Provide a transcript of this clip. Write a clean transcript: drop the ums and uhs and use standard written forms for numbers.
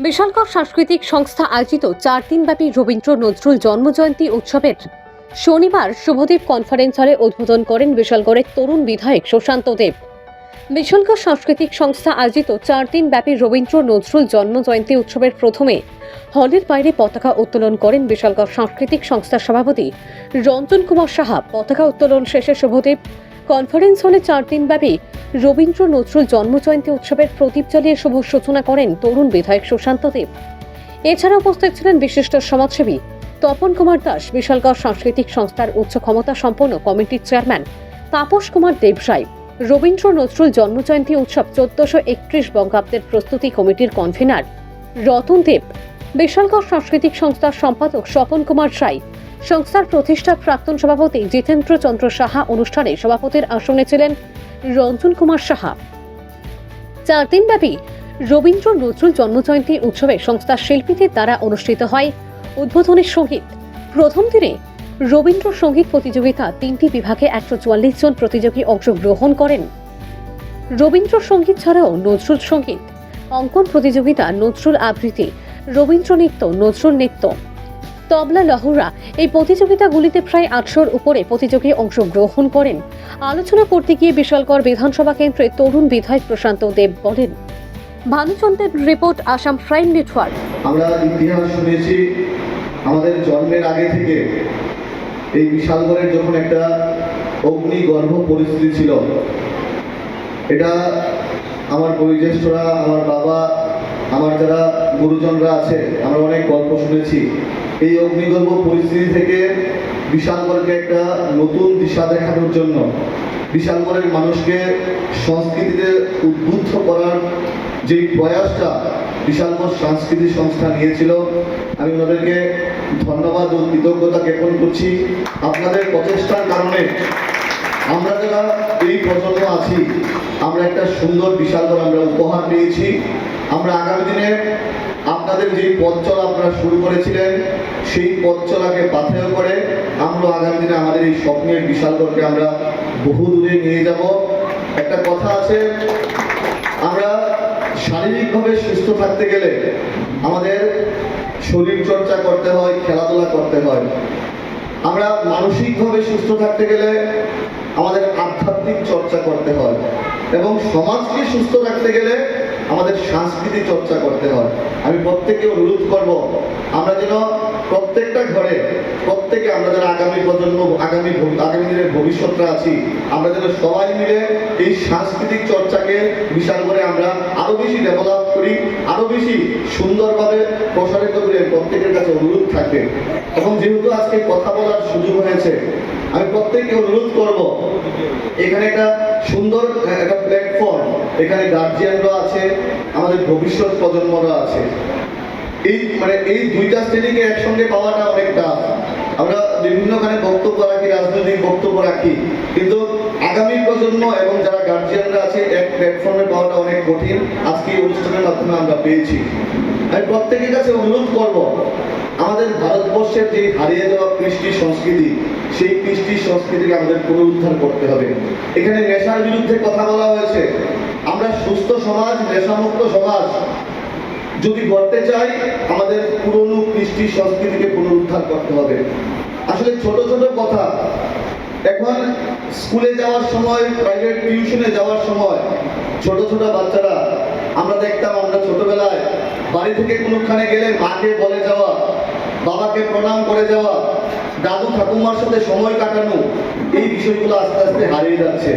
বিশালগড় সাংস্কৃতিক সংস্থা আয়োজিত 4 দিনব্যাপী রবীন্দ্র নজরুল জন্মজয়ন্তী উৎসবের শনিবার শুভদীপ কনফারেন্স হলে উদ্বোধন করেন বিশালগড়ের তরুণ বিধায়ক সুশান্ত দেব। বিশালগড় সাংস্কৃতিক সংস্থা আয়োজিত 4 দিনব্যাপী রবীন্দ্র নজরুল জন্মজয়ন্তী উৎসবের প্রথমে হলের বাইরে পতাকা উত্তোলন করেন বিশালগড় সাংস্কৃতিক সংস্থার সভাপতি রঞ্জন কুমার সাহা। পতাকা উত্তোলন শেষে শুভদীপ কনফারেন্স হলে 4 দিনব্যাপী রবীন্দ্র নজরুল জন্মজয়ন্তী উৎসবের প্রদীপ জ্বালিয়ে শুভ সূচনা করেন তরুণ বিধায়ক সুশান্ত দেব। এছাড়া উপস্থিত ছিলেন বিশিষ্ট সমাজসেবী তপন কুমার দাস, বিশালগড় সাংস্কৃতিক সংস্থার উচ্চ ক্ষমতা সম্পন্ন কমিটির চেয়ারম্যান তাপস কুমার দেবসাই, রবীন্দ্র নজরুল জন্মজয়ন্তী উৎসব 1431 বঙ্গাব্দের প্রস্তুতি কমিটির কনভেনার রতন দেব, বিশালগড় সাংস্কৃতিক সংস্থার সম্পাদক স্বপন কুমার সাই, সংস্থার প্রতিষ্ঠা প্রাক্তন সভাপতি জিতেন্দ্র চন্দ্র সাহা। অনুষ্ঠানে সভাপতির আসনে ছিলেন রঞ্জন কুমার সাহা। 4 দিনব্যাপী রবীন্দ্র নজরুল জন্মজয়ন্তী উৎসবে সংস্থার শিল্পীদের দ্বারা অনুষ্ঠিত হয় উদ্বোধনী সঙ্গীত। প্রথম দিনে রবীন্দ্র সঙ্গীত প্রতিযোগিতা 3টি বিভাগে 144 জন প্রতিযোগী অংশগ্রহণ করেন। রবীন্দ্র সঙ্গীত ছাড়াও নজরুল সঙ্গীত, অঙ্কন প্রতিযোগিতা, নজরুল আবৃত্তি, রবীন্দ্র নৃত্য, নজরুল নৃত্য, তবলা লহরা এই প্রতিযোগিতাগুলিতে প্রায় 800-র উপরে প্রতিযোগী অংশগ্রহণ করেন। আলোচনা করতে গিয়ে বিশালগড় বিধানসভা কেন্দ্রের তরুণ বিধায়ক প্রশান্ত দেব বলেন, ভানুচন্দ্রের রিপোর্ট, আসাম প্রাইম নেটওয়ার্ক। আমরা ইতিহাস শুনেছি আমাদের জন্মের আগে থেকে। এই বিশালগড়ের যখন একটা অগ্নিগর্ভ পরিস্থিতি ছিল, এটা আমার বয়োজ্যেষ্ঠরা, আমার বাবা, আমার যারা গুরুজনরা আছে, আমরা অনেক গল্প শুনেছি। এই অগ্নিগর্ভ পরিস্থিতি থেকে বিশালগড়কে একটা নতুন দিশা দেখানোর জন্য, বিশালগড়ের মানুষকে সংস্কৃতিতে উদ্বুদ্ধ করার যে প্রয়াসটা বিশালগড় সাংস্কৃতিক সংস্থা নিয়েছিল, আমি ওনাদেরকে ধন্যবাদ ও কৃতজ্ঞতা জ্ঞাপন করছি। আপনাদের প্রচেষ্টার কারণে আমরা যারা এই প্রজন্ম আছি, আমরা একটা সুন্দর বিশালগড় আমরা উপহার পেয়েছি। আমরা আগামী দিনে আপনাদের যে পথ চলা আপনারা শুরু করেছিলেন, সেই পথ চলাকে পাথেয় করে আমরা আগামী দিনে আমাদের এই স্বপ্নের বিশালগড়কে আমরা বহু দূরে নিয়ে যাব। একটা কথা আছে, আমরা শারীরিকভাবে সুস্থ থাকতে গেলে আমাদের শরীর চর্চা করতে হয়, খেলাধুলা করতে হয়। আমরা মানসিকভাবে সুস্থ থাকতে গেলে আমাদের আধ্যাত্মিক চর্চা করতে হয়, এবং সমাজকে সুস্থ রাখতে গেলে আমাদের সাংস্কৃতিক চর্চা করতে হয়। আমি প্রত্যেককে অনুরোধ করব, আমরা যেন প্রত্যেকটা ঘরে, প্রত্যেকে আমরা যারা আগামী প্রজন্ম, আগামী দিনের ভবিষ্যৎরা আছি, আমরা যেন সবাই মিলে এই সাংস্কৃতিক চর্চাকে বিশাল করে আমরা আরো বেশি ডেভেলপ করি, আরো বেশি সুন্দরভাবে প্রসারিত করে প্রত্যেকের কাছে অনুরোধ থাকবে। এবং যেহেতু আজকে কথা বলার সুযোগ হয়েছে, আমি প্রত্যেককে অনুরোধ করব, এখানে একটা সুন্দর একটা প্ল্যাটফর্ম, এখানে গার্জিয়ানরা আছে, আমাদের ভবিষ্যৎ প্রজন্মরা আছে। এই দুইটা শ্রেণীকে একসঙ্গে পাওয়াটা অনেক টাফ। আমরা বিভিন্নখানে বক্তব্য রাখি, রাজনৈতিক বক্তব্য রাখি, কিন্তু আগামী প্রজন্ম এবং যারা গার্জিয়ানরা আছে এক প্ল্যাটফর্মে পাওয়াটা অনেক কঠিন। আজকে এই অনুষ্ঠানের মাধ্যমে আমরা পেয়েছি। আমি প্রত্যেকের কাছে অনুরোধ করব, আমাদের ভারতবর্ষের যে হারিয়ে যাওয়া কৃষ্টি সংস্কৃতি, সেই কৃষ্টি সংস্কৃতিকে আমাদের পুনরুদ্ধার করতে হবে। এখানে নেশার বিরুদ্ধে কথা বলা হয়েছে। আমরা সুস্থ সমাজ, নেশামুক্ত সমাজ যদি গড়তে চাই, আমাদের পুরনো কৃষ্টি সংস্কৃতিকে পুনরুদ্ধার করতে হবে। আসলে ছোট ছোট কথা, এখন স্কুলে যাওয়ার সময়, প্রাইভেট টিউশনে যাওয়ার সময় ছোট ছোট বাচ্চারা, আমরা দেখতাম, আমরা ছোটবেলায় বাড়ি থেকে কোনোখানে গেলে মাকে বলে যাওয়া, বাবাকে প্রণাম করে যাওয়া, দাদু ঠাকুমার সাথে সময় কাটানো, এই বিষয়গুলো আস্তে আস্তে হারিয়ে যাচ্ছে।